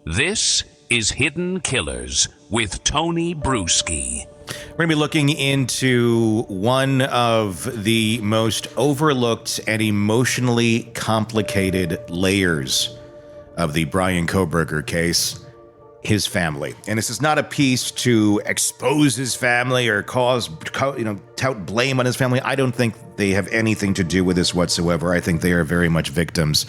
This is Hidden Killers with Tony Bruschi. We're going to be looking into one of the most overlooked and emotionally complicated layers of the Bryan Kohberger case, his family. And this is not a piece to expose his family or tout blame on his family. I don't think they have anything to do with this whatsoever. I think they are very much victims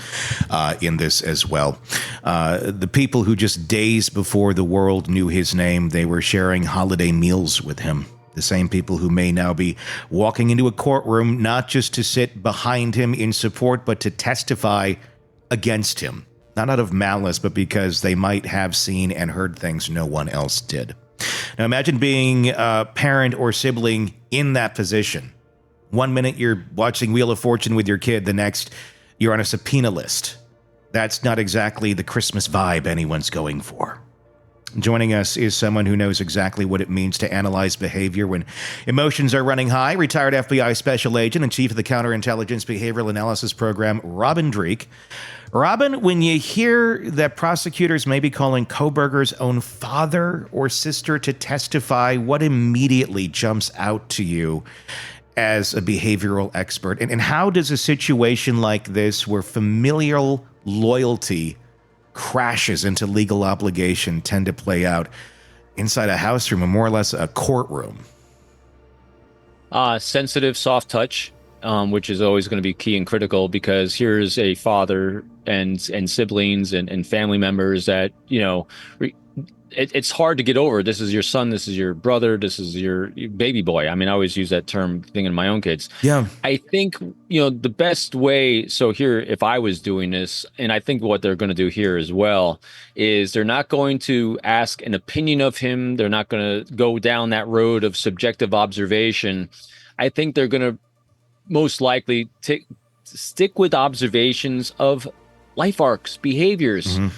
in this as well. The people who just days before the world knew his name, they were sharing holiday meals with him. The same people who may now be walking into a courtroom, not just to sit behind him in support, but to testify against him. Not out of malice, but because they might have seen and heard things no one else did. Now imagine being a parent or sibling in that position. One minute you're watching Wheel of Fortune with your kid, the next you're on a subpoena list. That's not exactly the Christmas vibe anyone's going for. Joining us is someone who knows exactly what it means to analyze behavior when emotions are running high. Retired FBI special agent and chief of the counterintelligence behavioral analysis program, Robin Dreeke. Robin, when you hear that prosecutors may be calling Kohberger's own father or sister to testify, what immediately jumps out to you as a behavioral expert? And how does a situation like this, where familial loyalty crashes into legal obligation, tend to play out inside a house room or more or less a courtroom? Sensitive, soft touch, which is always going to be key and critical, because here's a father and siblings and family members that, it's hard to get over. This is your son, this is your brother, this is your baby boy. I mean, I always use that term thinking of my own kids. Yeah. I think, the best way, so here, if I was doing this, and I think what they're going to do here as well, is they're not going to ask an opinion of him. They're not going to go down that road of subjective observation. I think they're going to most likely stick with observations of life arcs, behaviors. Mm-hmm.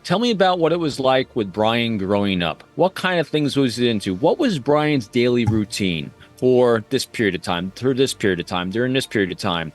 Tell me about what it was like with Bryan growing up. What kind of things was he into? What was Bryan's daily routine for this period of time, through this period of time, during this period of time?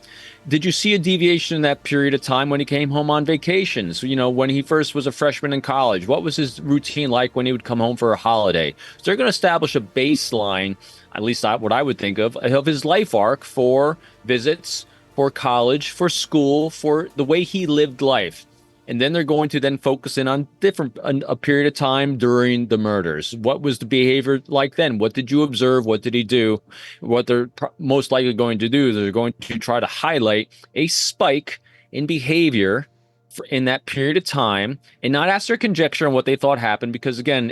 Did you see a deviation in that period of time when he came home on vacations? When he first was a freshman in college, what was his routine like when he would come home for a holiday? So they're going to establish a baseline, at least what I would think of his life arc for visits, for college, for school, for the way he lived life. And then they're going to then focus in on a period of time during the murders. What was the behavior like then? What did you observe? What did he do? What they're most likely going to do is they're going to try to highlight a spike in behavior in that period of time and not ask their conjecture on what they thought happened, because again,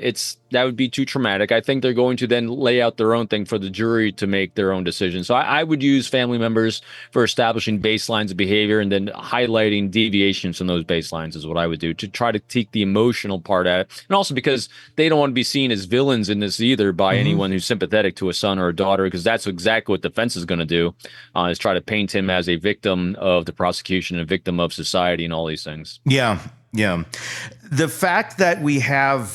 that would be too traumatic. I think they're going to then lay out their own thing for the jury to make their own decision. So I would use family members for establishing baselines of behavior and then highlighting deviations from those baselines is what I would do to try to take the emotional part at it. And also because they don't want to be seen as villains in this either by anyone who's sympathetic to a son or a daughter, because that's exactly what defense is going to do, is try to paint him as a victim of the prosecution, a victim of society and all these things. Yeah. The fact that we have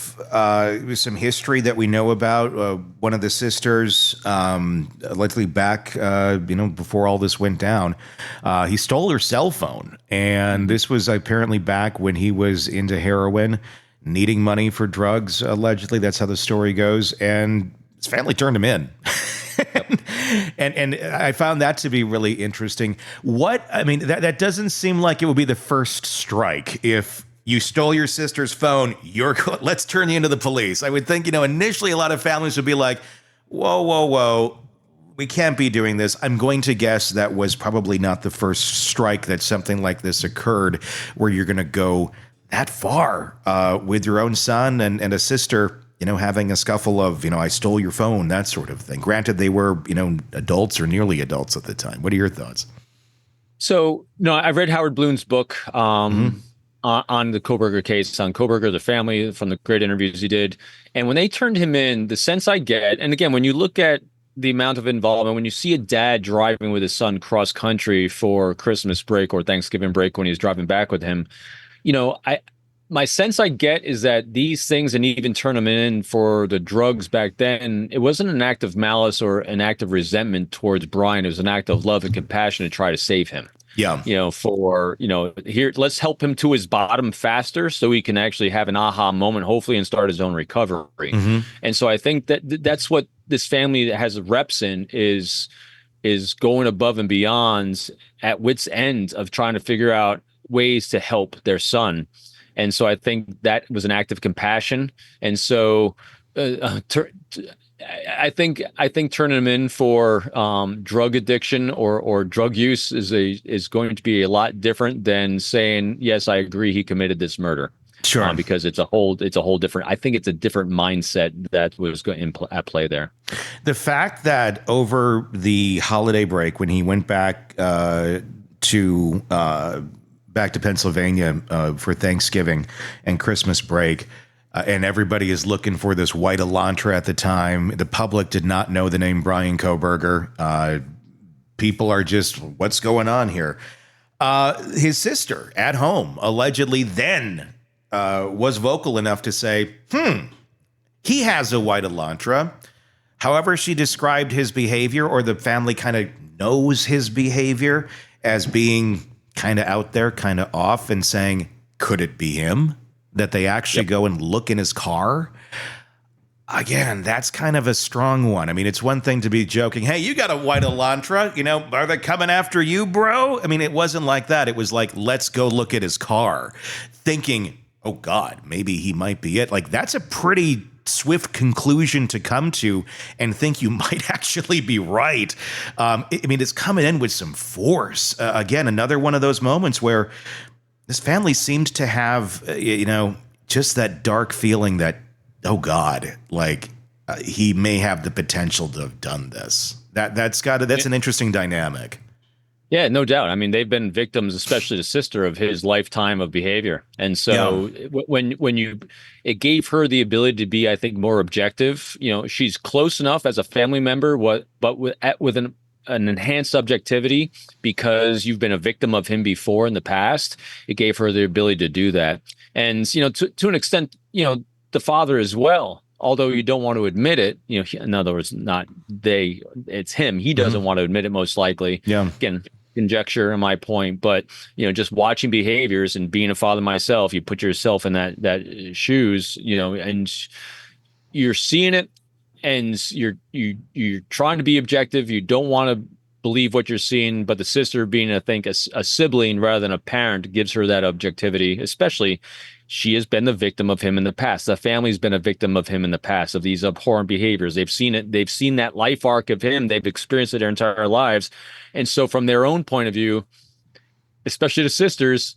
some history that we know about, one of the sisters, likely back, before all this went down, he stole her cell phone. And this was apparently back when he was into heroin, needing money for drugs, allegedly. That's how the story goes. And his family turned him in. And I found that to be really interesting. That doesn't seem like it would be the first strike. If you stole your sister's phone, let's turn you into the police. I would think, initially a lot of families would be like, whoa, we can't be doing this. I'm going to guess that was probably not the first strike that something like this occurred, where you're going to go that far with your own son and a sister, having a scuffle of, I stole your phone, that sort of thing. Granted, they were, adults or nearly adults at the time. What are your thoughts? So, I read Howard Bloom's book on the Kohberger case, on Kohberger, the family, from the great interviews he did. And when they turned him in, the sense I get, and again, when you look at the amount of involvement, when you see a dad driving with his son cross country for Christmas break or Thanksgiving break when he's driving back with him, my sense I get is that these things, and even turn them in for the drugs back then, it wasn't an act of malice or an act of resentment towards Bryan. It was an act of love and compassion to try to save him. Yeah. For, here, let's help him to his bottom faster so he can actually have an aha moment, hopefully, and start his own recovery. And so I think that's what this family that has reps in is going above and beyond at wit's end of trying to figure out ways to help their son. And so I think that was an act of compassion. And so I think turning him in for drug addiction or drug use is going to be a lot different than saying, yes, I agree he committed this murder. Sure. Because it's a whole different. I think it's a different mindset that was at play there. The fact that over the holiday break, when he went back to Pennsylvania for Thanksgiving and Christmas break, and everybody is looking for this white Elantra at the time. The public did not know the name Bryan Kohberger. People are just, what's going on here? His sister at home allegedly then was vocal enough to say, he has a white Elantra. However, she described his behavior, or the family kind of knows his behavior, as being kind of out there, kind of off, and saying, could it be him? That they actually go and look in his car. Again, that's kind of a strong one. I mean, it's one thing to be joking, hey, you got a white Elantra, are they coming after you, bro? I mean, it wasn't like that. It was like, let's go look at his car, thinking, oh God, maybe he might be it. Like, that's a pretty swift conclusion to come to and think you might actually be right. It's coming in with some force. Again, another one of those moments where this family seemed to have, just that dark feeling that, oh God, he may have the potential to have done this. That's an interesting dynamic. Yeah, no doubt. I mean, they've been victims, especially the sister, of his lifetime of behavior. And so it gave her the ability to be, I think, more objective. She's close enough as a family member, but with an enhanced objectivity, because you've been a victim of him before in the past. It gave her the ability to do that. And, to an extent, the father as well, although you don't want to admit it, in other words, it's him. He doesn't want to admit it, most likely. Yeah. Again, conjecture in my point, but, just watching behaviors and being a father myself, you put yourself in that shoes, and you're seeing it, and you're trying to be objective. You don't want to believe what you're seeing, but the sister, being, I think, a sibling rather than a parent, gives her that objectivity. Especially, she has been the victim of him in the past. The family's been a victim of him in the past, of these abhorrent behaviors. They've seen it. They've seen that life arc of him. They've experienced it their entire lives. And so from their own point of view, especially the sisters,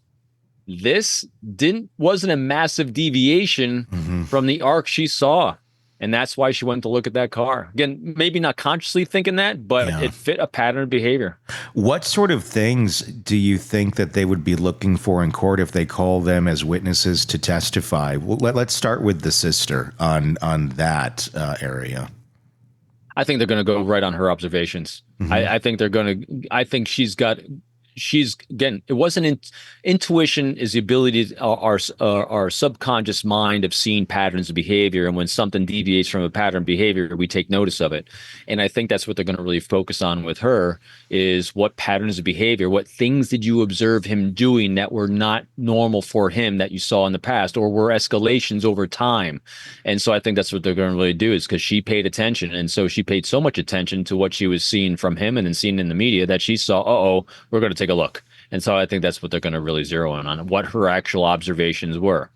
this wasn't a massive deviation from the arc she saw. And that's why she went to look at that car. Again, maybe not consciously thinking that, but it fit a pattern of behavior. What sort of things do you think that they would be looking for in court if they call them as witnesses to testify? Well, let's start with the sister on that area. I think they're going to go right on her observations. I think they're going to. I think she's again. It wasn't intuition is the ability our subconscious mind of seeing patterns of behavior, and when something deviates from a pattern of behavior, we take notice of it. And I think that's what they're going to really focus on with her, is what patterns of behavior, what things did you observe him doing that were not normal for him that you saw in the past, or were escalations over time. And so I think that's what they're going to really do, is because she paid attention, and so she paid so much attention to what she was seeing from him and then seeing in the media that she saw, we're going to take a look. And so I think that's what they're going to really zero in on, what her actual observations were.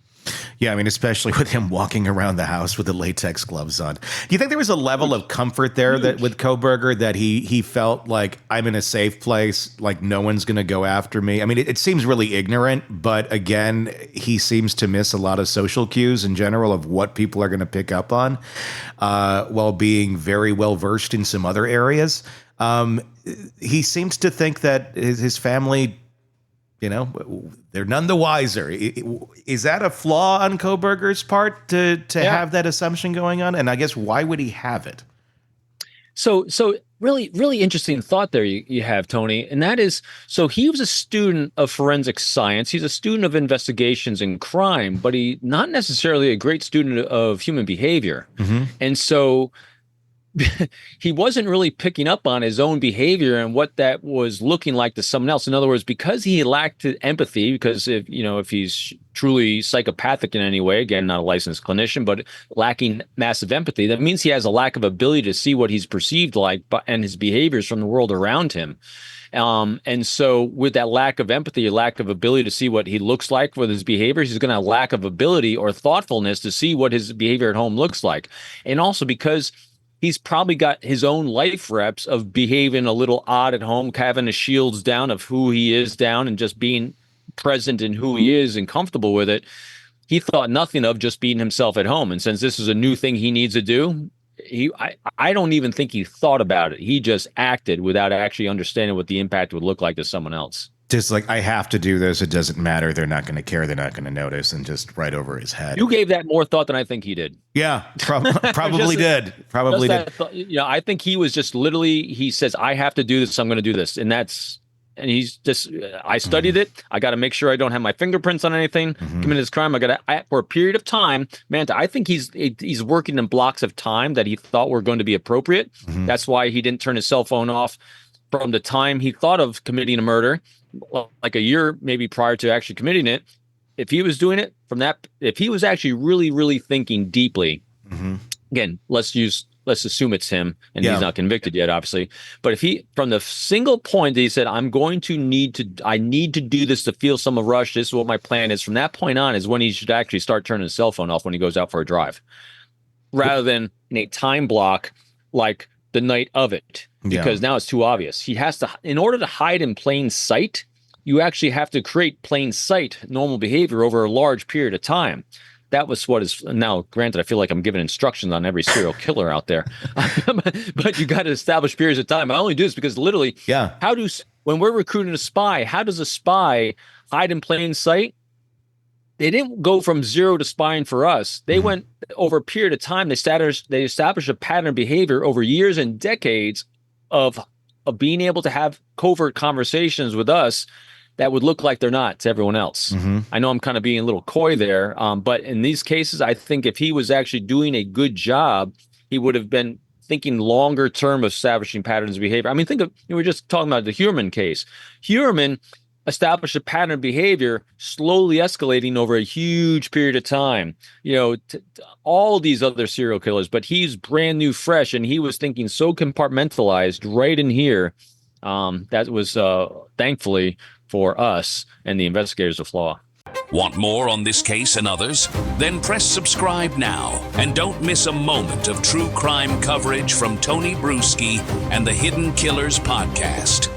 Yeah, I mean, especially with him walking around the house with the latex gloves on. Do you think there was a level of comfort there that with Kohberger, that he felt like, I'm in a safe place, like no one's going to go after me? I mean, it seems really ignorant, but again, he seems to miss a lot of social cues in general of what people are going to pick up on, while being very well versed in some other areas. He seems to think that his family, they're none the wiser. Is that a flaw on Kohberger's part to have that assumption going on? And I guess, why would he have it? So really, really interesting thought there you have, Tony. And that is, so he was a student of forensic science. He's a student of investigations in crime, but he not necessarily a great student of human behavior. And so he wasn't really picking up on his own behavior and what that was looking like to someone else. In other words, because he lacked empathy, because if he's truly psychopathic in any way, again, not a licensed clinician, but lacking massive empathy, that means he has a lack of ability to see what he's perceived like and his behaviors from the world around him. And so with that lack of empathy, lack of ability to see what he looks like with his behaviors, he's going to have lack of ability or thoughtfulness to see what his behavior at home looks like. And also because he's probably got his own life reps of behaving a little odd at home, having his shields down of who he is down and just being present in who he is and comfortable with it. He thought nothing of just being himself at home. And since this is a new thing he needs to do, I don't even think he thought about it. He just acted without actually understanding what the impact would look like to someone else. Just like, I have to do this. It doesn't matter. They're not going to care. They're not going to notice, and just right over his head. You gave that more thought than I think he did. Yeah, probably did. Probably did. I think he was just literally, he says, I have to do this. I'm going to do this. And he's just, I studied it. I got to make sure I don't have my fingerprints on anything. Committed this crime. For a period of time, man, I think he's working in blocks of time that he thought were going to be appropriate. That's why he didn't turn his cell phone off from the time he thought of committing a murder, like a year maybe prior to actually committing it. If he was doing it if he was actually really, really thinking deeply, again, let's assume it's him and he's not convicted yet, obviously. But if from the single point that he said, I need to do this to feel some rush. This is what my plan is. From that point on is when he should actually start turning his cell phone off when he goes out for a drive, rather than in a time block like the night of it, because now it's too obvious. He has to, in order to hide in plain sight, you actually have to create plain sight normal behavior over a large period of time. That was what is now, granted, I feel like I'm giving instructions on every serial killer out there, but you got to establish periods of time. I only do this because literally, when we're recruiting a spy, how does a spy hide in plain sight? They didn't go from zero to spying for us. They went over a period of time. They established a pattern of behavior over years and decades of being able to have covert conversations with us that would look like they're not to everyone else. I know I'm kind of being a little coy there, but in these cases, I think if he was actually doing a good job, he would have been thinking longer term of establishing patterns of behavior. I mean, we were just talking about the Huerman case. Huerman established a pattern of behavior slowly escalating over a huge period of time, all these other serial killers, but he's brand new, fresh, and he was thinking so compartmentalized right in here. That was thankfully for us and the investigators of law. Want more on this case and others? Then press subscribe now and don't miss a moment of true crime coverage from Tony Bruschi and the Hidden Killers podcast.